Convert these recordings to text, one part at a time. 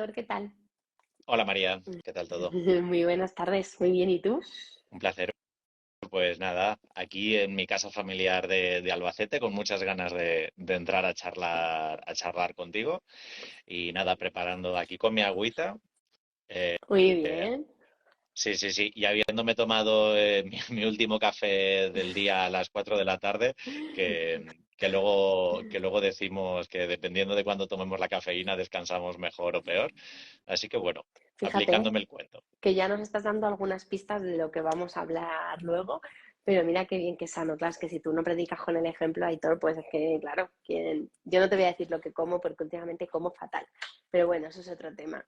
Aitor, ¿qué tal? Hola María, ¿qué tal todo? Muy buenas tardes, muy bien, ¿y tú? Un placer. Pues nada, aquí en mi casa familiar de Albacete, con muchas ganas de entrar a charlar contigo. Y nada, preparando aquí con mi agüita. Muy bien. Sí, sí, sí. Y habiéndome tomado mi último café del día a las 4 de la tarde, que luego decimos que dependiendo de cuándo tomemos la cafeína descansamos mejor o peor. Así que bueno, Fíjate aplicándome el cuento. que ya nos estás dando algunas pistas de lo que vamos a hablar luego, pero mira qué bien que sano. Claro, es que si tú no predicas con el ejemplo, Aitor, pues es que, claro, yo no te voy a decir lo que como porque últimamente como fatal. Pero bueno, eso es otro tema.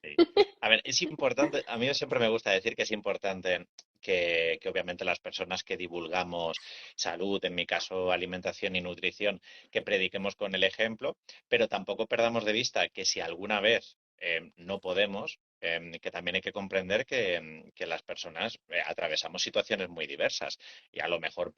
Sí. A ver, es importante, a mí siempre me gusta decir que es importante que obviamente las personas que divulgamos salud, en mi caso alimentación y nutrición, que prediquemos con el ejemplo, pero tampoco perdamos de vista que si alguna vez no podemos, que también hay que comprender que las personas atravesamos situaciones muy diversas y a lo mejor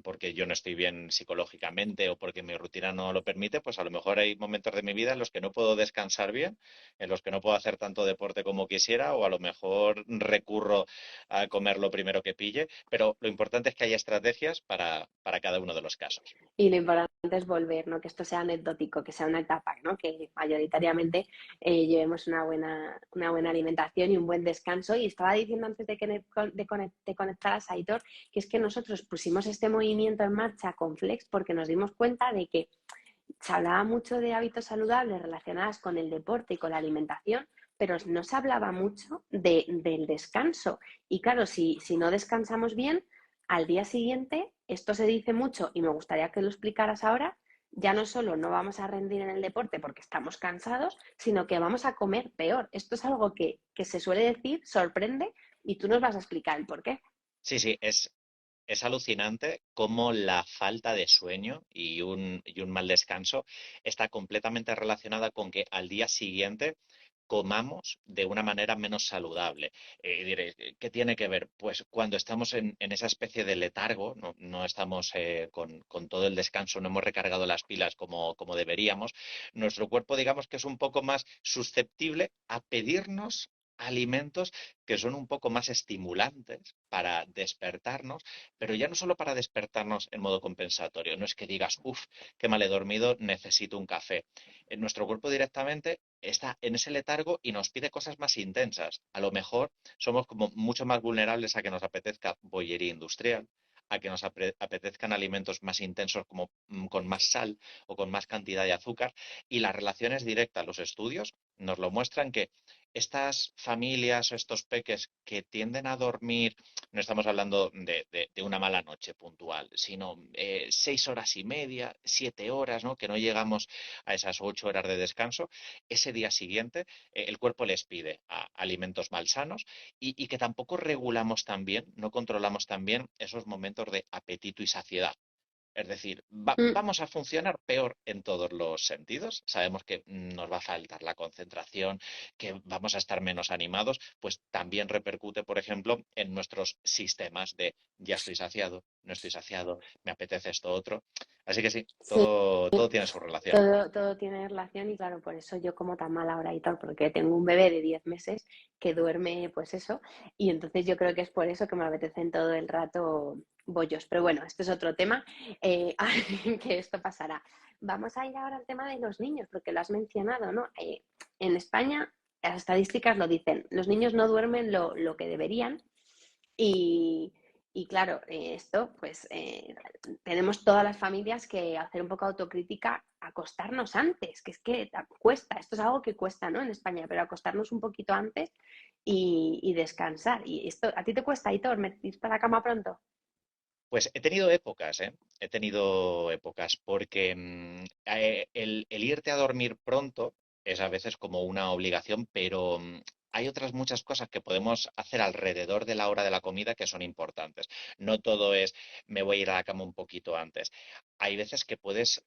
porque yo no estoy bien psicológicamente o porque mi rutina no lo permite, pues a lo mejor hay momentos de mi vida en los que no puedo descansar bien, en los que no puedo hacer tanto deporte como quisiera, o a lo mejor recurro a comer lo primero que pille, pero lo importante es que haya estrategias para cada uno de los casos. Y lo importante es volver, ¿no? Que esto sea anecdótico, que sea una etapa, ¿no? Que mayoritariamente llevemos una buena alimentación y un buen descanso. Y estaba diciendo antes de que te conectaras, Aitor, que es que nosotros pusimos este movimiento en marcha con Flex porque nos dimos cuenta de que se hablaba mucho de hábitos saludables relacionados con el deporte y con la alimentación, pero no se hablaba mucho del descanso. Y claro, si no descansamos bien, al día siguiente, esto se dice mucho y me gustaría que lo explicaras ahora, ya no solo no vamos a rendir en el deporte porque estamos cansados, sino que vamos a comer peor. Esto es algo que se suele decir, sorprende, y tú nos vas a explicar el por qué. Sí, sí, es alucinante cómo la falta de sueño y un mal descanso está completamente relacionada con que al día siguiente comamos de una manera menos saludable. Diré, ¿qué tiene que ver? Pues cuando estamos en esa especie de letargo, no estamos con todo el descanso, no hemos recargado las pilas como deberíamos, nuestro cuerpo digamos que es un poco más susceptible a pedirnos alimentos que son un poco más estimulantes para despertarnos, pero ya no solo para despertarnos en modo compensatorio, no es que digas, uff, qué mal he dormido, necesito un café. Nuestro cuerpo directamente está en ese letargo y nos pide cosas más intensas. A lo mejor somos como mucho más vulnerables a que nos apetezca bollería industrial, a que nos apetezcan alimentos más intensos como con más sal o con más cantidad de azúcar. Y las relaciones directas, los estudios nos lo muestran que estas familias o estos peques que tienden a dormir, no estamos hablando de una mala noche puntual, sino 6 horas y media, 7 horas, ¿no? Que no llegamos a esas 8 horas de descanso, ese día siguiente el cuerpo les pide alimentos malsanos y que tampoco regulamos tan bien, no controlamos tan bien esos momentos de apetito y saciedad. Es decir, Mm. vamos a funcionar peor en todos los sentidos. Sabemos que nos va a faltar la concentración, que vamos a estar menos animados, pues también repercute, por ejemplo, en nuestros sistemas de ya estoy saciado, no estoy saciado, me apetece esto otro. Así que sí, Sí. todo tiene su relación. Todo tiene relación y claro, por eso yo como tan mal ahora y tal, porque tengo un bebé de 10 meses que duerme pues eso, y entonces yo creo que es por eso que me apetecen todo el rato bollos. Pero bueno, este es otro tema, eh, que esto pasará. Vamos a ir ahora al tema de los niños, porque lo has mencionado, ¿no? En España las estadísticas lo dicen, los niños no duermen lo que deberían y, y claro, esto, pues tenemos todas las familias que hacer un poco autocrítica, acostarnos antes, que es que cuesta, esto es algo que cuesta, ¿no? En España, pero acostarnos un poquito antes y descansar. Y esto, ¿a ti te cuesta, Aitor, meterte a la cama pronto? Pues he tenido épocas, ¿eh? He tenido épocas, porque el irte a dormir pronto es a veces como una obligación, pero hay otras muchas cosas que podemos hacer alrededor de la hora de la comida que son importantes. No todo es me voy a ir a la cama un poquito antes. Hay veces que puedes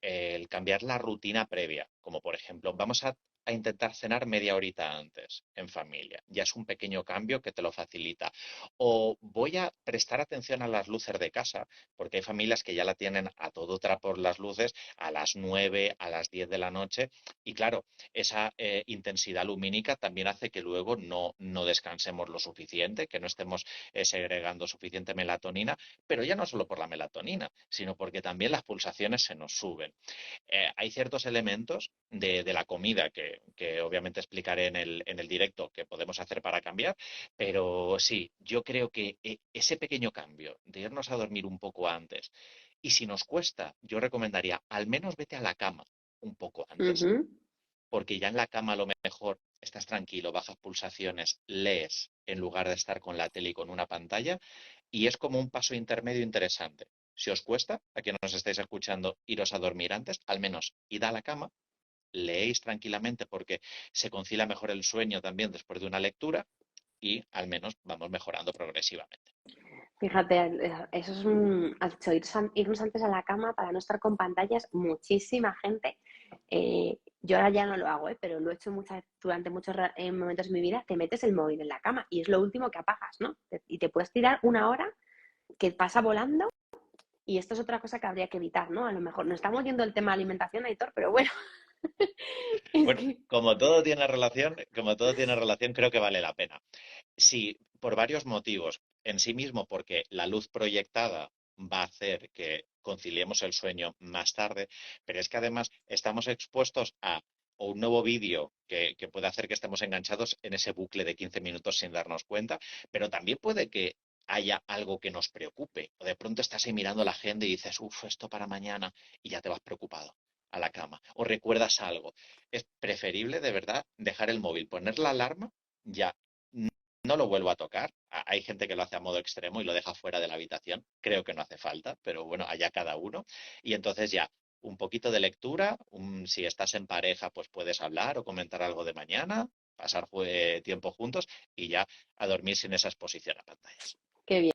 cambiar la rutina previa, como por ejemplo, vamos a a intentar cenar media horita antes en familia. Ya es un pequeño cambio que te lo facilita. O voy a prestar atención a las luces de casa, porque hay familias que ya la tienen a todo trapo las luces a las 9, a las 10 de la noche. Y claro, esa intensidad lumínica también hace que luego no descansemos lo suficiente, que no estemos segregando suficiente melatonina, pero ya no solo por la melatonina, sino porque también las pulsaciones se nos suben. Hay ciertos elementos de la comida que obviamente explicaré en el directo que podemos hacer para cambiar, pero sí, yo creo que ese pequeño cambio de irnos a dormir un poco antes, y si nos cuesta, yo recomendaría al menos vete a la cama un poco antes, Ujú. porque ya en la cama a lo mejor estás tranquilo, bajas pulsaciones, lees en lugar de estar con la tele y con una pantalla, y es como un paso intermedio interesante. Si os cuesta, a quienes nos estáis escuchando, iros a dormir antes, al menos id a la cama, leéis tranquilamente porque se concilia mejor el sueño también después de una lectura y al menos vamos mejorando progresivamente. Fíjate, eso es has dicho, irnos antes a la cama para no estar con pantallas. Muchísima gente, yo ahora ya no lo hago, pero lo he hecho durante muchos momentos de mi vida, te metes el móvil en la cama y es lo último que apagas, ¿no? Y te puedes tirar una hora que pasa volando y esto es otra cosa que habría que evitar, ¿no? A lo mejor no estamos yendo el tema de alimentación, Aitor, pero bueno, es Bueno, que... como todo tiene relación, creo que vale la pena. Sí, por varios motivos. En sí mismo, porque la luz proyectada va a hacer que conciliemos el sueño más tarde, pero es que además estamos expuestos a o un nuevo vídeo que puede hacer que estemos enganchados en ese bucle de 15 minutos sin darnos cuenta, pero también puede que haya algo que nos preocupe. O de pronto estás ahí mirando a la gente y dices, uff, esto para mañana, y ya te vas preocupado a la cama. O recuerdas algo. Es preferible, de verdad, dejar el móvil, poner la alarma, ya no lo vuelvo a tocar. Hay gente que lo hace a modo extremo y lo deja fuera de la habitación. Creo que no hace falta, pero bueno, allá cada uno. Y entonces ya, un poquito de lectura. Si estás en pareja, pues puedes hablar o comentar algo de mañana, pasar tiempo juntos y ya a dormir sin esa exposición a pantallas. Qué bien.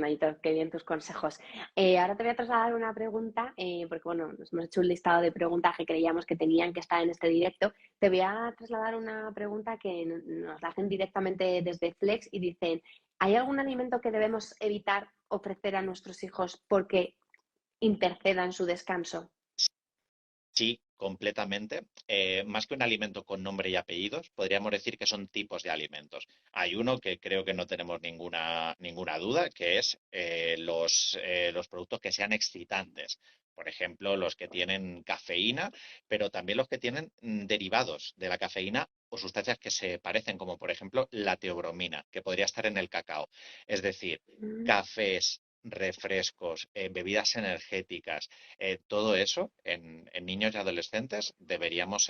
Aitor, qué bien tus consejos. Ahora te voy a trasladar una pregunta, porque bueno, nos hemos hecho un listado de preguntas que creíamos que tenían que estar en este directo. Te voy a trasladar una pregunta que nos la hacen directamente desde Flex y dicen, ¿hay algún alimento que debemos evitar ofrecer a nuestros hijos porque interceda en su descanso? Sí, completamente. Más que un alimento con nombre y apellidos, podríamos decir que son tipos de alimentos. Hay uno que creo que no tenemos ninguna duda, que es los productos que sean excitantes. Por ejemplo, los que tienen cafeína, pero también los que tienen derivados de la cafeína o sustancias que se parecen, como por ejemplo la teobromina, que podría estar en el cacao. Es decir, Mm. cafés, refrescos, bebidas energéticas, todo eso en niños y adolescentes deberíamos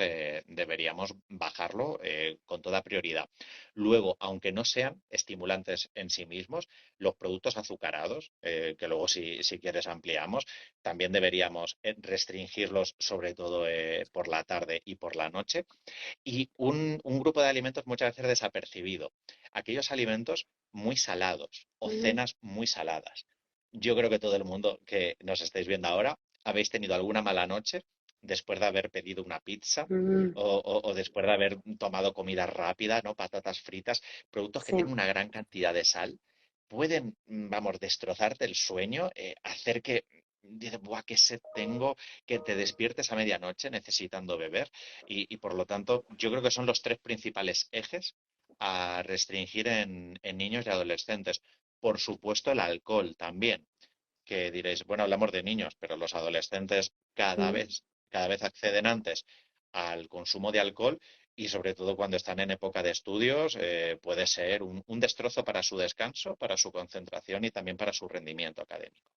bajarlo con toda prioridad. Luego, aunque no sean estimulantes en sí mismos, los productos azucarados, que luego si quieres ampliamos, también deberíamos restringirlos sobre todo por la tarde y por la noche. Y un grupo de alimentos muchas veces desapercibido, aquellos alimentos muy salados o Mm. cenas muy saladas. Yo creo que todo el mundo que nos estáis viendo ahora habéis tenido alguna mala noche después de haber pedido una pizza Mm. o después de haber tomado comida rápida, ¿no? Patatas fritas, productos que Sí. tienen una gran cantidad de sal, pueden, vamos, destrozarte el sueño, hacer que dices, buah, qué sed tengo, que te despiertes a medianoche necesitando beber y por lo tanto yo creo que son los tres principales ejes a restringir en niños y adolescentes. Por supuesto, el alcohol también, que diréis, bueno, hablamos de niños, pero los adolescentes Mm. cada vez acceden antes al consumo de alcohol y sobre todo cuando están en época de estudios, puede ser un destrozo para su descanso, para su concentración y también para su rendimiento académico.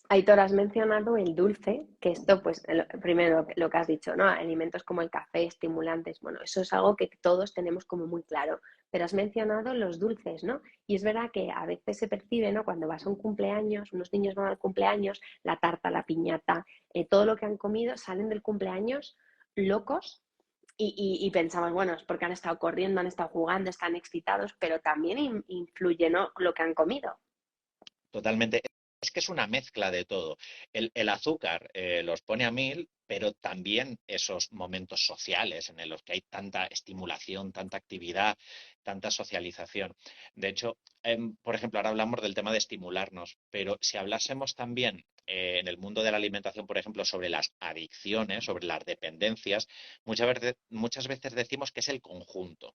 Aitor, has mencionado el dulce, que esto, pues, primero lo que has dicho, ¿no? Alimentos como el café, estimulantes, bueno, eso es algo que todos tenemos como muy claro, pero has mencionado los dulces, ¿no? Y es verdad que a veces se percibe, ¿no? Cuando vas a un cumpleaños, unos niños van al cumpleaños, la tarta, la piñata, todo lo que han comido, salen del cumpleaños locos y pensamos, bueno, es porque han estado corriendo, han estado jugando, están excitados, pero también influye, ¿no? Lo que han comido. Totalmente. es que es una mezcla de todo. El azúcar los pone a mil, pero también esos momentos sociales en los que hay tanta estimulación, tanta actividad, tanta socialización. De hecho, por ejemplo, ahora hablamos del tema de estimularnos, pero si hablásemos también en el mundo de la alimentación, por ejemplo, sobre las adicciones, sobre las dependencias, muchas veces decimos que es el conjunto.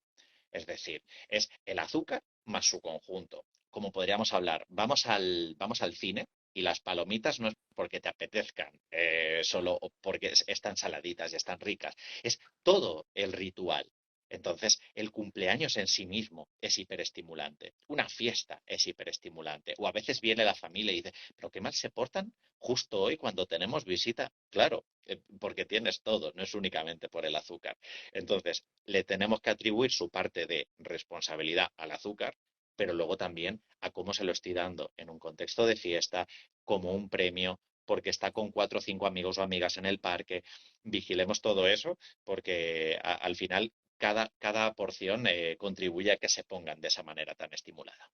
Es decir, es el azúcar más su conjunto. Como podríamos hablar, vamos al cine y las palomitas no es porque te apetezcan, solo porque están saladitas y están ricas. Es todo el ritual. Entonces, el cumpleaños en sí mismo es hiperestimulante. Una fiesta es hiperestimulante. O a veces viene la familia y dice, pero qué mal se portan justo hoy cuando tenemos visita. Claro, porque tienes todo, no es únicamente por el azúcar. Entonces, le tenemos que atribuir su parte de responsabilidad al azúcar, pero luego también a cómo se lo estoy dando en un contexto de fiesta, como un premio, porque está con 4 o 5 amigos o amigas en el parque. Vigilemos todo eso, porque al final cada porción contribuye a que se pongan de esa manera tan estimulada.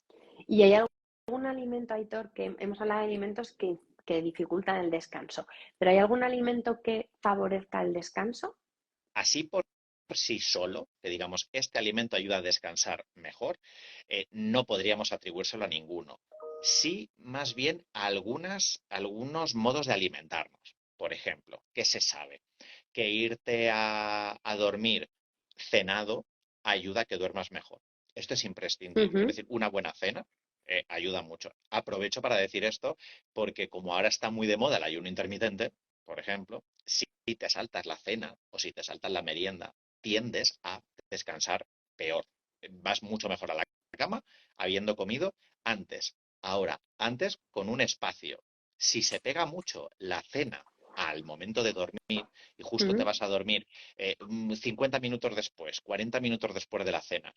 ¿Y hay algún alimento, Aitor, que hemos hablado de alimentos que dificultan el descanso, pero hay algún alimento que favorezca el descanso? Así por sí solo, que digamos, este alimento ayuda a descansar mejor, no podríamos atribuírselo a ninguno. Sí, más bien a algunos modos de alimentarnos. Por ejemplo, ¿qué se sabe? Que irte a dormir cenado ayuda a que duermas mejor. Esto es imprescindible. Es Ujú. decir, una buena cena ayuda mucho. Aprovecho para decir esto porque como ahora está muy de moda el ayuno intermitente, por ejemplo, si te saltas la cena o si te saltas la merienda, tiendes a descansar peor. Vas mucho mejor a la cama habiendo comido antes. Ahora, antes con un espacio. Si se pega mucho la cena al momento de dormir y justo te Mm. vas a dormir 50 minutos después, 40 minutos después de la cena,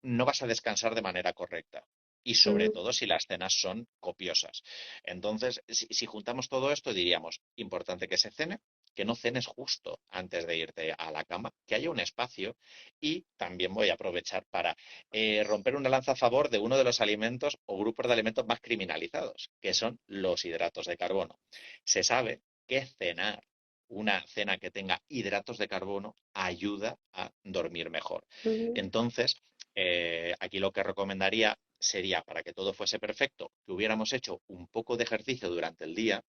no vas a descansar de manera correcta. Y sobre Mm. todo si las cenas son copiosas. Entonces, si juntamos todo esto, diríamos, importante que se cene, que no cenes justo antes de irte a la cama, que haya un espacio y también voy a aprovechar para romper una lanza a favor de uno de los alimentos o grupos de alimentos más criminalizados, que son los hidratos de carbono. Se sabe que cenar una cena que tenga hidratos de carbono ayuda a dormir mejor. Mm. Entonces, aquí lo que recomendaría sería, para que todo fuese perfecto, que hubiéramos hecho un poco de ejercicio durante el día,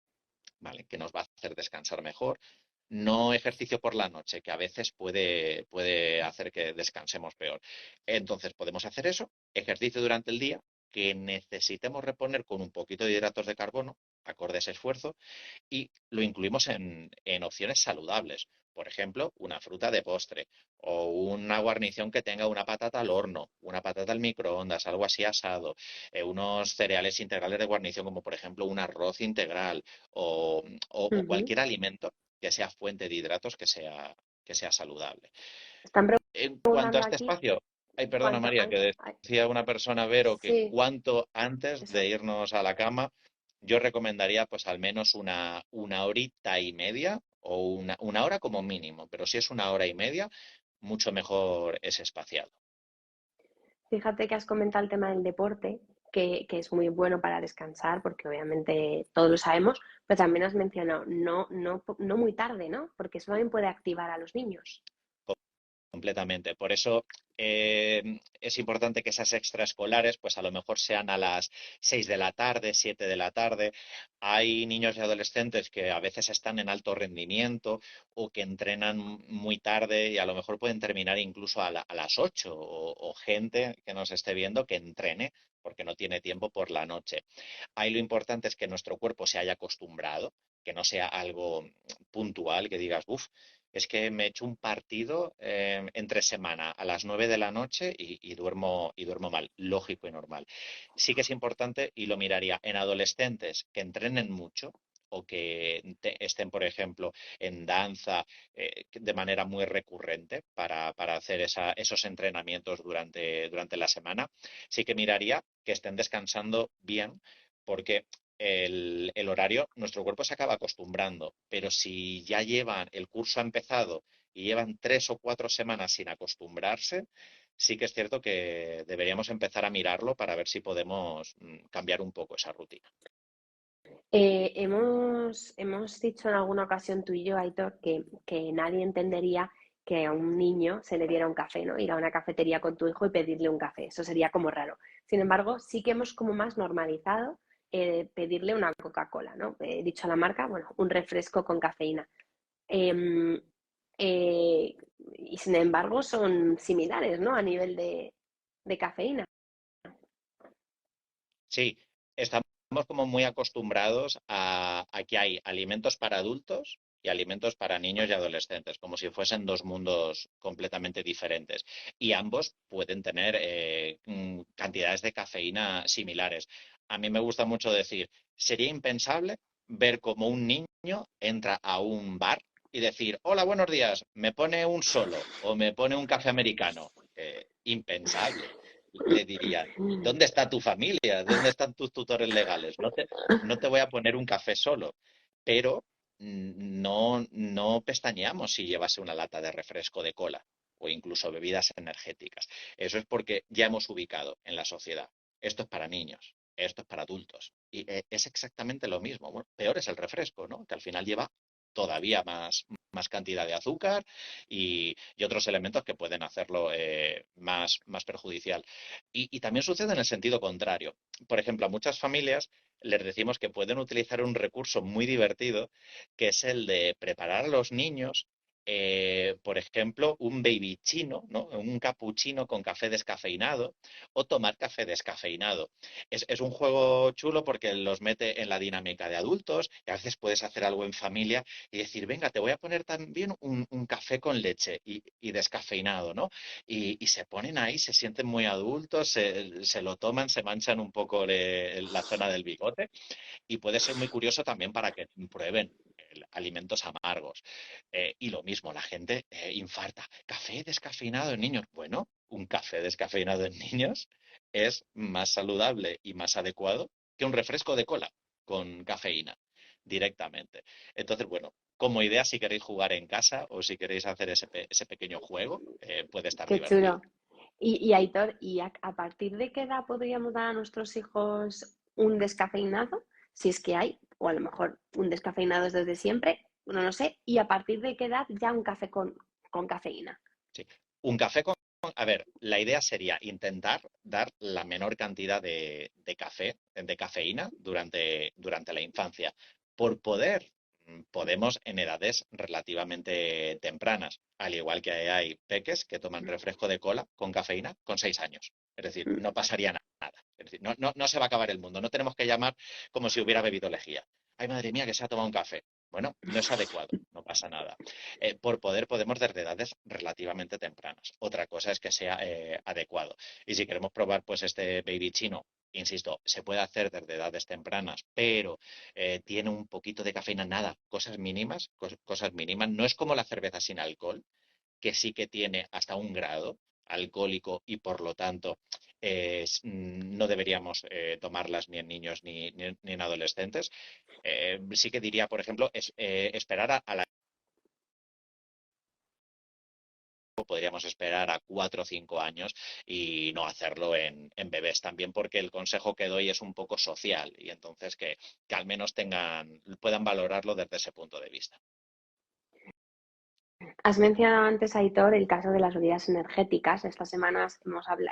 ¿vale? Que nos va a hacer descansar mejor. No ejercicio por la noche, que a veces puede hacer que descansemos peor. Entonces, podemos hacer eso, ejercicio durante el día, que necesitemos reponer con un poquito de hidratos de carbono, acorde a ese esfuerzo, y lo incluimos en opciones saludables. Por ejemplo, una fruta de postre o una guarnición que tenga una patata al horno, una patata al microondas, algo así asado, unos cereales integrales de guarnición como por ejemplo un arroz integral o Ujú. cualquier alimento que sea fuente de hidratos que sea saludable. Están En cuanto a preguntando este aquí espacio, ay, perdona cuánto María, que ay, decía una persona, Vero, que sí, cuanto antes de eso. irnos a la cama, yo recomendaría pues al menos una horita y media o una hora como mínimo, pero si es una hora y media, mucho mejor es espaciado. Fíjate que has comentado el tema del deporte, que es muy bueno para descansar, porque obviamente todos lo sabemos, pero también has mencionado no muy tarde, ¿no? Porque eso también puede activar a los niños. Completamente. Por eso es importante que esas extraescolares, pues a lo mejor sean a las 6 de la tarde, 7 de la tarde. Hay niños y adolescentes que a veces están en alto rendimiento o que entrenan muy tarde y a lo mejor pueden terminar incluso a las 8 o gente que nos esté viendo que entrene porque no tiene tiempo por la noche. Ahí lo importante es que nuestro cuerpo se haya acostumbrado, que no sea algo puntual, que digas, uff, es que me echo un partido entre semana a las 9 de la noche y duermo mal, lógico y normal. Sí que es importante, y lo miraría en adolescentes que entrenen mucho o que estén, por ejemplo, en danza de manera muy recurrente para hacer esos entrenamientos durante la semana, sí que miraría que estén descansando bien, porque el horario, nuestro cuerpo se acaba acostumbrando, pero si ya llevan, el curso ha empezado y llevan 3 o 4 semanas sin acostumbrarse, sí que es cierto que deberíamos empezar a mirarlo para ver si podemos cambiar un poco esa rutina. Hemos dicho en alguna ocasión tú y yo, Aitor, que nadie entendería que a un niño se le diera un café, ¿no? Ir a una cafetería con tu hijo y pedirle un café. Eso sería como raro. Sin embargo, sí que hemos como más normalizado pedirle una Coca-Cola, ¿no? He dicho la marca, bueno, un refresco con cafeína. Eh, y sin embargo, son similares, ¿no? A nivel de cafeína. Sí, estamos como muy acostumbrados a que hay alimentos para adultos y alimentos para niños y adolescentes, como si fuesen dos mundos completamente diferentes. Y ambos pueden tener cantidades de cafeína similares. A mí me gusta mucho decir, sería impensable ver cómo un niño entra a un bar y decir, hola, buenos días, ¿me pone un solo o me pone un café americano? Impensable. Le dirían, ¿dónde está tu familia? ¿Dónde están tus tutores legales? No te voy a poner un café solo, pero no pestañeamos si llevase una lata de refresco de cola o incluso bebidas energéticas. Eso es porque ya hemos ubicado en la sociedad. Esto es para niños, esto es para adultos. Y es exactamente lo mismo. Bueno, peor es el refresco, ¿no? Que al final lleva todavía más cantidad de azúcar y otros elementos que pueden hacerlo más perjudicial. Y también sucede en el sentido contrario. Por ejemplo, a muchas familias les decimos que pueden utilizar un recurso muy divertido, que es el de preparar a los niños, por ejemplo, un baby chino, ¿no? Un capuchino con café descafeinado o tomar café descafeinado. Es un juego chulo porque los mete en la dinámica de adultos y a veces puedes hacer algo en familia y decir, venga, te voy a poner también un café con leche y descafeinado, ¿no? Y se ponen ahí, se sienten muy adultos, se lo toman, se manchan un poco la zona del bigote y puede ser muy curioso también para que prueben alimentos amargos. Y lo mismo, la gente infarta. ¿Café descafeinado en niños? Bueno, un café descafeinado en niños es más saludable y más adecuado que un refresco de cola con cafeína directamente. Entonces, bueno, como idea, si queréis jugar en casa o si queréis hacer ese pequeño juego, puede estar Qué divertido. chulo. Y Aitor, ¿y a partir de qué edad podríamos dar a nuestros hijos un descafeinado? Si es que hay, o a lo mejor un descafeinado es desde siempre, no lo sé. ¿Y a partir de qué edad ya un café con cafeína? Sí. Un café con... A ver, la idea sería intentar dar la menor cantidad de café, de cafeína, durante la infancia. Por poder, podemos en edades relativamente tempranas, al igual que hay peques que toman refresco de cola con cafeína con 6 años. Es decir, no pasaría nada. Es decir, no se va a acabar el mundo. No tenemos que llamar como si hubiera bebido lejía. Ay, madre mía, que se ha tomado un café. Bueno, no es adecuado, no pasa nada. Por poder podemos desde edades relativamente tempranas. Otra cosa es que sea adecuado. Y si queremos probar pues este baby chino, insisto, se puede hacer desde edades tempranas, pero tiene un poquito de cafeína, nada, cosas mínimas, cosas mínimas. No es como la cerveza sin alcohol, que sí que tiene hasta 1 grado alcohólico y por lo tanto no deberíamos tomarlas ni en niños ni en adolescentes. Sí que diría, por ejemplo, esperar a la podríamos esperar a 4 o 5 años y no hacerlo en bebés también porque el consejo que doy es un poco social y entonces que al menos puedan valorarlo desde ese punto de vista. Has mencionado antes, Aitor, el caso de las bebidas energéticas. Estas semanas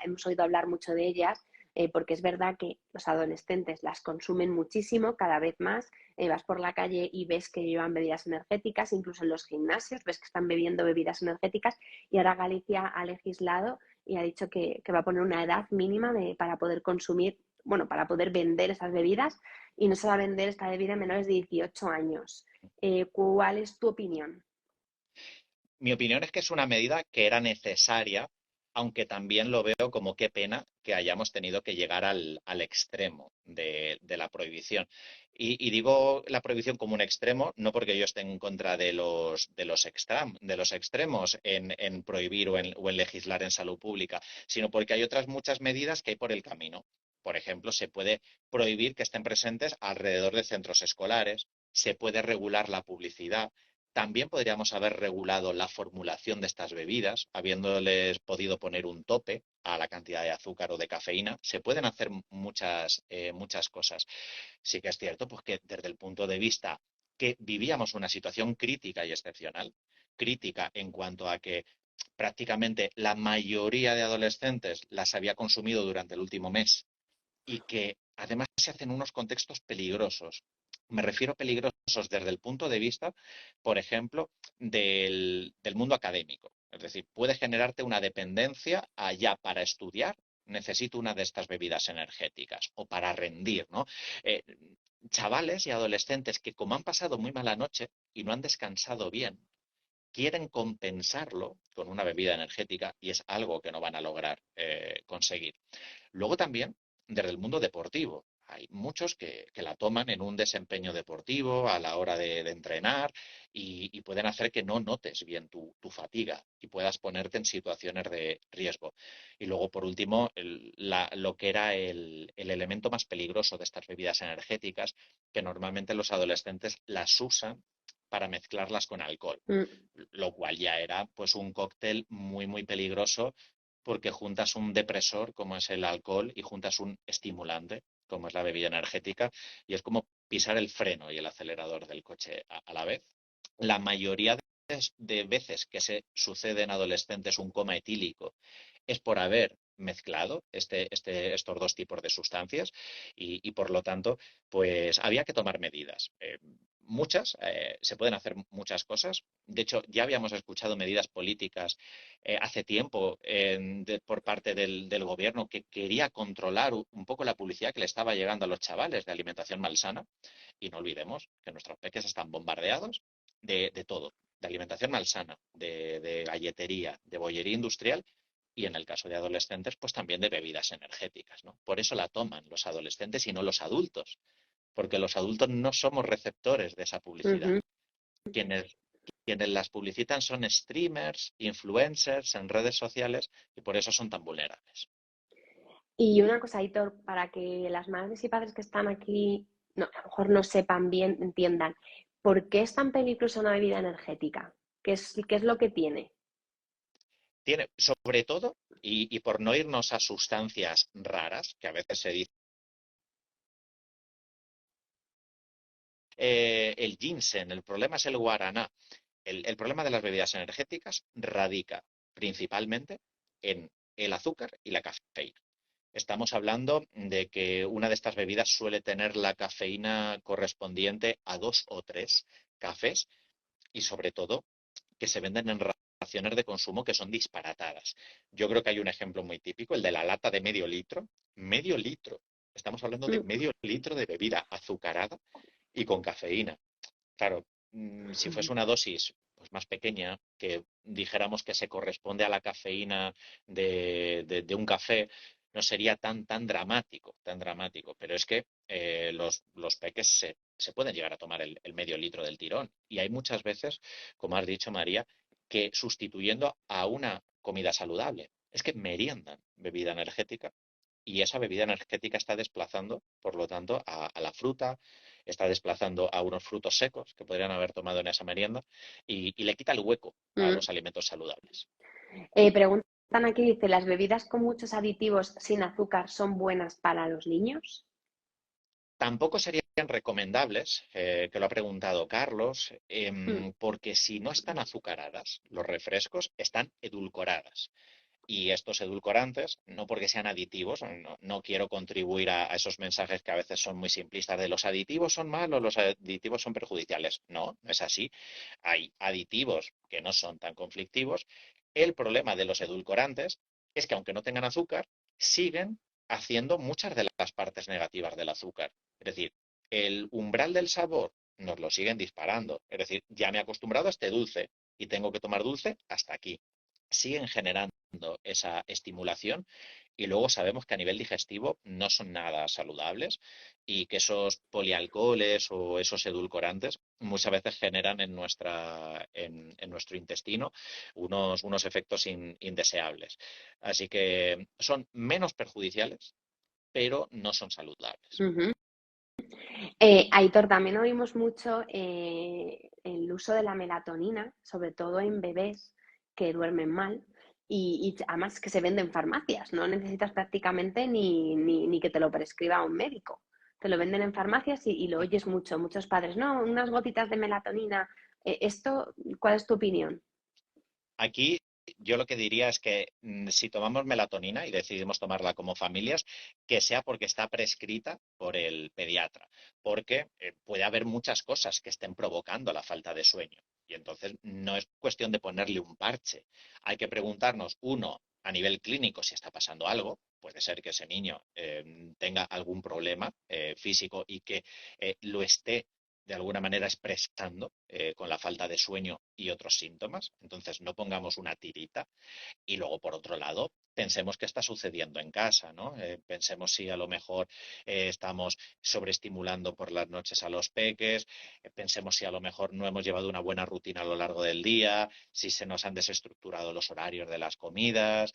hemos oído hablar mucho de ellas porque es verdad que los adolescentes las consumen muchísimo, cada vez más. Vas por la calle y ves que llevan bebidas energéticas, incluso en los gimnasios ves que están bebiendo bebidas energéticas y ahora Galicia ha legislado y ha dicho que va a poner una edad mínima para poder consumir, bueno, para poder vender esas bebidas y no se va a vender esta bebida en menores de 18 años. ¿Cuál es tu opinión? Mi opinión es que es una medida que era necesaria, aunque también lo veo como qué pena que hayamos tenido que llegar al extremo de la prohibición. Y digo la prohibición como un extremo, no porque yo esté en contra de los extremos en prohibir o en legislar en salud pública, sino porque hay otras muchas medidas que hay por el camino. Por ejemplo, se puede prohibir que estén presentes alrededor de centros escolares, se puede regular la publicidad, También podríamos haber regulado la formulación de estas bebidas, habiéndoles podido poner un tope a la cantidad de azúcar o de cafeína. Se pueden hacer muchas cosas. Sí que es cierto, pues que desde el punto de vista que vivíamos una situación crítica y excepcional, crítica en cuanto a que prácticamente la mayoría de adolescentes las había consumido durante el último mes y que además se hacen unos contextos peligrosos. Me refiero peligrosos desde el punto de vista, por ejemplo, del mundo académico. Es decir, puede generarte una dependencia allá para estudiar. Necesito una de estas bebidas energéticas o para rendir, ¿no? Eh, Chavales y adolescentes que como han pasado muy mala noche y no han descansado bien, quieren compensarlo con una bebida energética y es algo que no van a lograr conseguir. Luego también, desde el mundo deportivo, hay muchos que la toman en un desempeño deportivo a la hora de entrenar y pueden hacer que no notes bien tu fatiga y puedas ponerte en situaciones de riesgo. Y luego, por último, lo que era el elemento más peligroso de estas bebidas energéticas, que normalmente los adolescentes las usan para mezclarlas con alcohol, Mm. lo cual ya era pues un cóctel muy peligroso porque juntas un depresor como es el alcohol y juntas un estimulante como es la bebida energética y es como pisar el freno y el acelerador del coche a la vez. La mayoría de veces que se sucede en adolescentes un coma etílico es por haber mezclado estos dos tipos de sustancias y por lo tanto, pues había que tomar medidas. Se pueden hacer muchas cosas. De hecho, ya habíamos escuchado medidas políticas hace tiempo por parte del gobierno que quería controlar un poco la publicidad que le estaba llegando a los chavales de alimentación malsana. Y no olvidemos que nuestros peques están bombardeados de todo, de alimentación malsana, de galletería, de bollería industrial y en el caso de adolescentes, pues también de bebidas energéticas, ¿no? Por eso la toman los adolescentes y no los adultos, porque los adultos no somos receptores de esa publicidad. Ujú. Quienes, quienes las publicitan son streamers, influencers en redes sociales y por eso son tan vulnerables. Y una cosa, Hitor, para que las madres y padres que están aquí no, a lo mejor no sepan bien, entiendan, ¿por qué es tan peligrosa una bebida energética? Qué es lo que tiene? Tiene, sobre todo, y por no irnos a sustancias raras, que a veces se dice, el ginseng, el problema es el guaraná. El problema de las bebidas energéticas radica principalmente en el azúcar y la cafeína. Estamos hablando de que una de estas bebidas suele tener la cafeína correspondiente a 2 o 3 cafés y sobre todo que se venden en raciones de consumo que son disparatadas. Yo creo que hay un ejemplo muy típico, el de la lata de medio litro. Medio litro. Estamos hablando de Mm. medio litro de bebida azucarada y con cafeína. Claro, si fuese una dosis pues, más pequeña, que dijéramos que se corresponde a la cafeína de un café, no sería tan dramático, tan dramático. Pero es que los peques se pueden llegar a tomar el medio litro del tirón. Y hay muchas veces, como has dicho, María, que sustituyendo a una comida saludable, es que meriendan bebida energética y esa bebida energética está desplazando, por lo tanto, a la fruta, está desplazando a unos frutos secos que podrían haber tomado en esa merienda y le quita el hueco a Mm. los alimentos saludables. Preguntan aquí, dice, ¿las bebidas con muchos aditivos sin azúcar son buenas para los niños? Tampoco serían recomendables, que lo ha preguntado Carlos, Mm. porque si no están azucaradas, los refrescos están edulcoradas. Y estos edulcorantes, no porque sean aditivos, no quiero contribuir a esos mensajes que a veces son muy simplistas de los aditivos son malos, los aditivos son perjudiciales. No, no es así. Hay aditivos que no son tan conflictivos. El problema de los edulcorantes es que aunque no tengan azúcar, siguen haciendo muchas de las partes negativas del azúcar. Es decir, el umbral del sabor nos lo siguen disparando. Es decir, ya me he acostumbrado a este dulce y tengo que tomar dulce hasta aquí. Siguen generando esa estimulación y luego sabemos que a nivel digestivo no son nada saludables y que esos polialcoholes o esos edulcorantes muchas veces generan en nuestro intestino unos efectos indeseables. Así que son menos perjudiciales, pero no son saludables. Ujú. Aitor, también oímos mucho el uso de la melatonina, sobre todo en bebés que duermen mal y además que se vende en farmacias, no necesitas prácticamente ni que te lo prescriba un médico. Te lo venden en farmacias y lo oyes mucho, muchos padres, no, unas gotitas de melatonina. Esto, ¿cuál es tu opinión? Aquí yo lo que diría es que si tomamos melatonina y decidimos tomarla como familias, que sea porque está prescrita por el pediatra, porque puede haber muchas cosas que estén provocando la falta de sueño. Y entonces no es cuestión de ponerle un parche. Hay que preguntarnos, uno, a nivel clínico, si está pasando algo. Puede ser que ese niño tenga algún problema físico y que lo esté de alguna manera expresando con la falta de sueño y otros síntomas. Entonces, no pongamos una tirita. Y luego, por otro lado, pensemos qué está sucediendo en casa, ¿no? Pensemos si a lo mejor estamos sobreestimulando por las noches a los peques, pensemos si a lo mejor no hemos llevado una buena rutina a lo largo del día, si se nos han desestructurado los horarios de las comidas.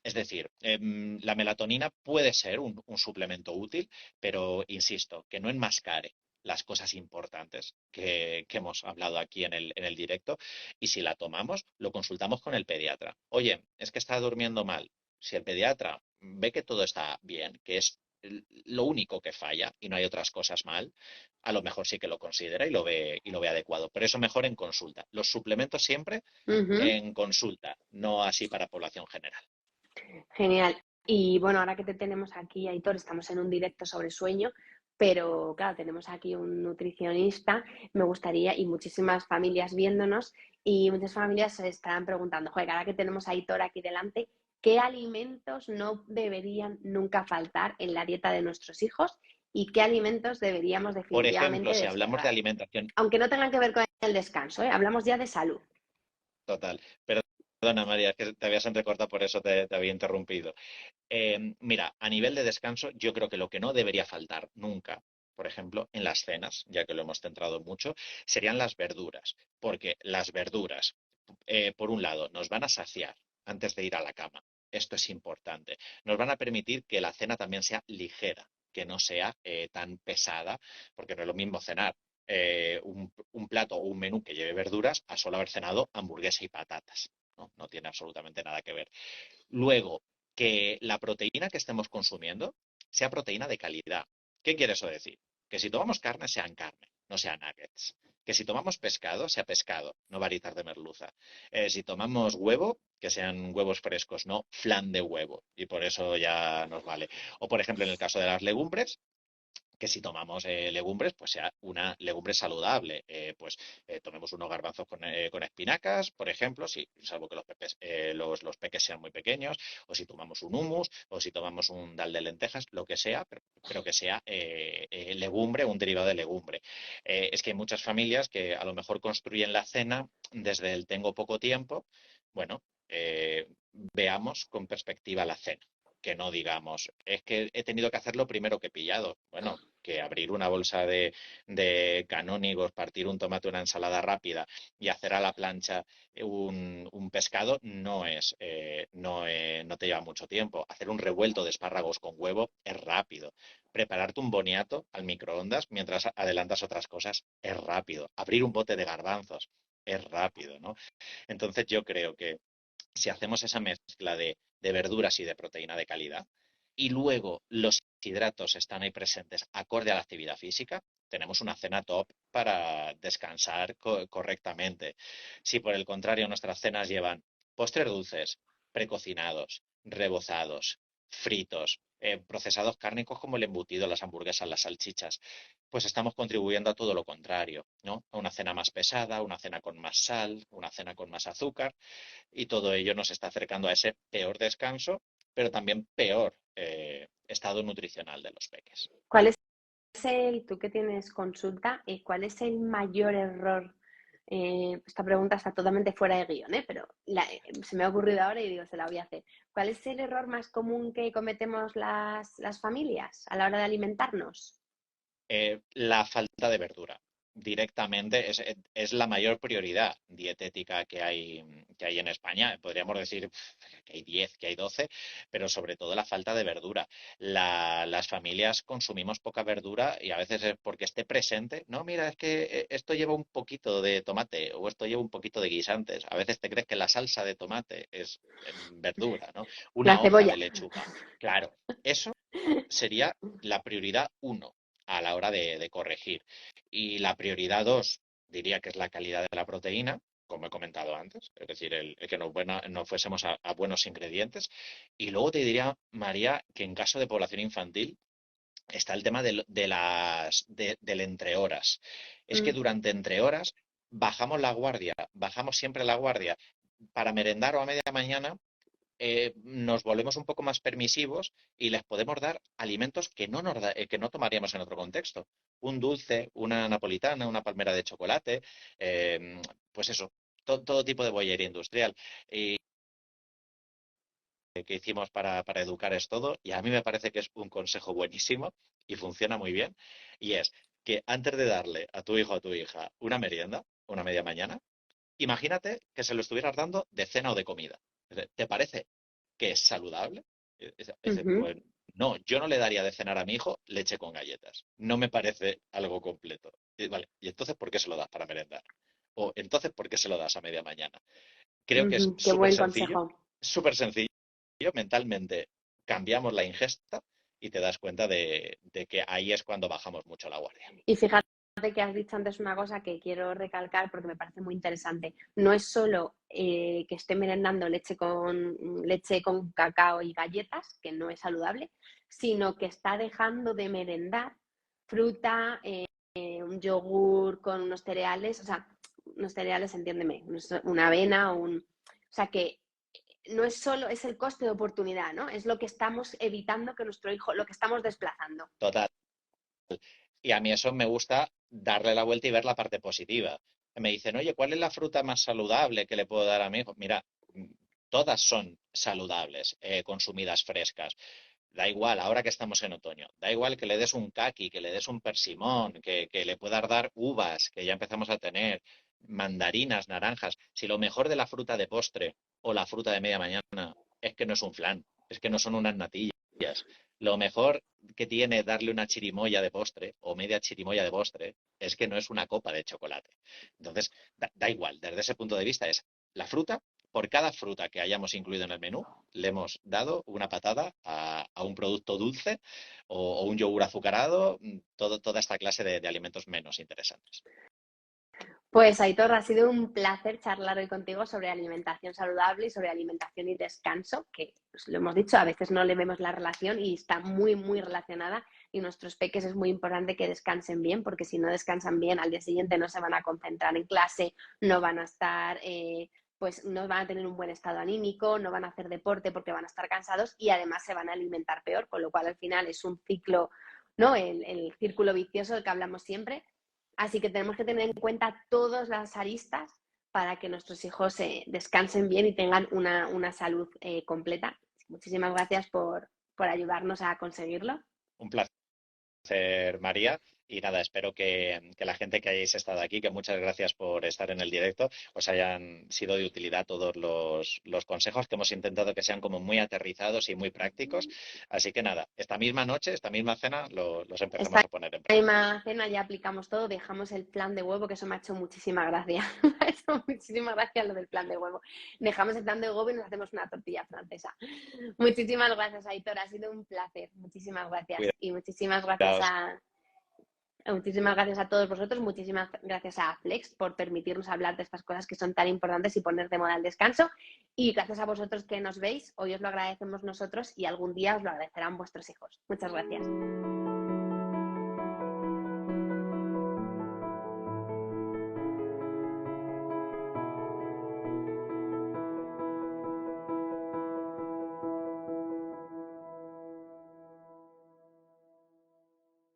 Es decir, la melatonina puede ser un suplemento útil, pero insisto, que no enmascare las cosas importantes que hemos hablado aquí en el directo. Y si la tomamos, lo consultamos con el pediatra. Oye, es que está durmiendo mal. Si el pediatra ve que todo está bien, que es lo único que falla y no hay otras cosas mal, a lo mejor sí que lo considera y lo ve adecuado. Pero eso mejor en consulta. Los suplementos siempre Ujú. en consulta, no así para población general. Genial. Y bueno, ahora que te tenemos aquí, Aitor, estamos en un directo sobre sueño, pero claro, tenemos aquí un nutricionista, me gustaría, y muchísimas familias viéndonos, y muchas familias se estarán preguntando, joder, ahora que tenemos a Aitor aquí delante, ¿qué alimentos no deberían nunca faltar en la dieta de nuestros hijos y qué alimentos deberíamos Por definitivamente ejemplo, si hablamos de desterrar? alimentación, Aunque no tengan que ver con el descanso, ¿eh? Hablamos ya de salud. total. Perdona, María, es que te habías entrecortado, por eso te había interrumpido. Mira, a nivel de descanso, yo creo que lo que no debería faltar nunca, por ejemplo, en las cenas, ya que lo hemos centrado mucho, serían las verduras. Porque las verduras, por un lado, nos van a saciar antes de ir a la cama. Esto es importante. Nos van a permitir que la cena también sea ligera, que no sea tan pesada, porque no es lo mismo cenar un plato o un menú que lleve verduras a solo haber cenado hamburguesa y patatas. ¿No? No tiene absolutamente nada que ver. Luego, que la proteína que estemos consumiendo sea proteína de calidad. ¿Qué quiere eso decir? Que si tomamos carne, sean carne, no sean nuggets. Que si tomamos pescado, sea pescado, no varitas de merluza. Si tomamos huevo, que sean huevos frescos, no flan de huevo. Y por eso ya nos vale. O, por ejemplo, en el caso de las legumbres, que si tomamos legumbres, pues sea una legumbre saludable. Tomemos unos garbanzos con espinacas, por ejemplo, si, salvo que los peques sean muy pequeños, o si tomamos un hummus, o si tomamos un dal de lentejas, lo que sea, pero que sea legumbre, un derivado de legumbre. Es que hay muchas familias que a lo mejor construyen la cena desde el tengo poco tiempo. Bueno, veamos con perspectiva la cena, que no digamos, es que he tenido que hacer lo primero que he pillado. Bueno, que abrir una bolsa de canónigos, partir un tomate, una ensalada rápida y hacer a la plancha un pescado no te lleva mucho tiempo. Hacer un revuelto de espárragos con huevo es rápido. Prepararte un boniato al microondas mientras adelantas otras cosas es rápido. Abrir un bote de garbanzos es rápido, ¿no? Entonces yo creo que si hacemos esa mezcla de verduras y de proteína de calidad, y luego los hidratos están ahí presentes acorde a la actividad física, tenemos una cena top para descansar correctamente. Si por el contrario nuestras cenas llevan postres dulces, precocinados, rebozados, fritos, procesados cárnicos como el embutido, las hamburguesas, las salchichas, pues estamos contribuyendo a todo lo contrario, ¿no? A una cena más pesada, una cena con más sal, una cena con más azúcar, y todo ello nos está acercando a ese peor descanso, pero también peor estado nutricional de los peques. ¿Cuál es tú que tienes consulta, cuál es el mayor error? Esta pregunta está totalmente fuera de guión, pero se me ha ocurrido ahora y digo, se la voy a hacer. ¿Cuál es el error más común que cometemos las familias a la hora de alimentarnos? La falta de verdura. directamente es la mayor prioridad dietética que hay en España. Podríamos decir que hay 10, que hay 12, pero sobre todo la falta de verdura. Las familias consumimos poca verdura y a veces es porque esté presente. No, mira, es que esto lleva un poquito de tomate o esto lleva un poquito de guisantes. A veces te crees que la salsa de tomate es verdura, ¿no? La Una hoja de cebolla. lechuga. Claro, eso sería la prioridad uno a la hora de corregir. Y la prioridad dos diría que es la calidad de la proteína, como he comentado antes, es decir, el que nos fuésemos a buenos ingredientes. Y luego te diría, María, que en caso de población infantil está el tema del entre horas. Es que Mm, durante entre horas bajamos siempre la guardia para merendar o a media mañana nos volvemos un poco más permisivos y les podemos dar alimentos que no tomaríamos en otro contexto. Un dulce, una napolitana, una palmera de chocolate, pues eso, todo tipo de bollería industrial. Y que hicimos para educar es todo, y a mí me parece que es un consejo buenísimo y funciona muy bien, y es que antes de darle a tu hijo o a tu hija una merienda, una media mañana, imagínate que se lo estuvieras dando de cena o de comida. ¿Te parece que es saludable? ujú. Pues no, yo no le daría de cenar a mi hijo leche con galletas. No me parece algo completo. Vale, ¿y entonces por qué se lo das para merendar? O entonces por qué se lo das a media mañana. Creo que es Ujú, qué buen consejo. súper sencillo, mentalmente cambiamos la ingesta y te das cuenta de que ahí es cuando bajamos mucho la guardia. Y fíjate que has dicho antes una cosa que quiero recalcar porque me parece muy interesante. No es solo que esté merendando leche con cacao y galletas, que no es saludable, sino que está dejando de merendar fruta, un yogur con unos cereales, o sea, unos cereales, entiéndeme, una avena, o sea, que no es solo, es el coste de oportunidad, ¿no? Es lo que estamos evitando que nuestro hijo, lo que estamos desplazando. Total. Y a mí eso me gusta darle la vuelta y ver la parte positiva. Me dicen, oye, ¿cuál es la fruta más saludable que le puedo dar a mi hijo? Mira, todas son saludables, consumidas frescas. Da igual, ahora que estamos en otoño, da igual que le des un caqui, que le des un persimón, que le puedas dar uvas, que ya empezamos a tener, mandarinas, naranjas. Si lo mejor de la fruta de postre o la fruta de media mañana es que no es un flan, es que no son unas natillas. Lo mejor que tiene darle una chirimoya de postre o media chirimoya de postre es que no es una copa de chocolate. Entonces, da igual, desde ese punto de vista es la fruta, por cada fruta que hayamos incluido en el menú, le hemos dado una patada a un producto dulce o un yogur azucarado, toda esta clase de alimentos menos interesantes. Pues Aitor, ha sido un placer charlar hoy contigo sobre alimentación saludable y sobre alimentación y descanso, que pues, lo hemos dicho, a veces no le vemos la relación y está muy, muy relacionada. Y nuestros peques es muy importante que descansen bien, porque si no descansan bien, al día siguiente no se van a concentrar en clase, no van a estar, pues no van a tener un buen estado anímico, no van a hacer deporte porque van a estar cansados y además se van a alimentar peor, con lo cual al final es un ciclo, ¿no? El círculo vicioso del que hablamos siempre. Así que tenemos que tener en cuenta todas las aristas para que nuestros hijos descansen bien y tengan una salud completa. Muchísimas gracias por ayudarnos a conseguirlo. Un placer, María. Y nada, espero que la gente que hayáis estado aquí, que muchas gracias por estar en el directo, os hayan sido de utilidad todos los consejos que hemos intentado que sean como muy aterrizados y muy prácticos. Así que nada, esta misma noche, esta misma cena, los Esta empezamos a poner en práctica. misma cena ya aplicamos todo, dejamos el plan de huevo, que eso me ha hecho muchísima gracia. Me ha hecho muchísima gracia lo del plan de huevo. Dejamos el plan de huevo y nos hacemos una tortilla francesa. Muchísimas gracias, Aitor. Ha sido un placer. Muchísimas gracias. Y Cuidaos. muchísimas gracias a todos vosotros, muchísimas gracias a Flex por permitirnos hablar de estas cosas que son tan importantes y poner de moda el descanso. Y gracias a vosotros que nos veis, hoy os lo agradecemos nosotros y algún día os lo agradecerán vuestros hijos. Muchas gracias.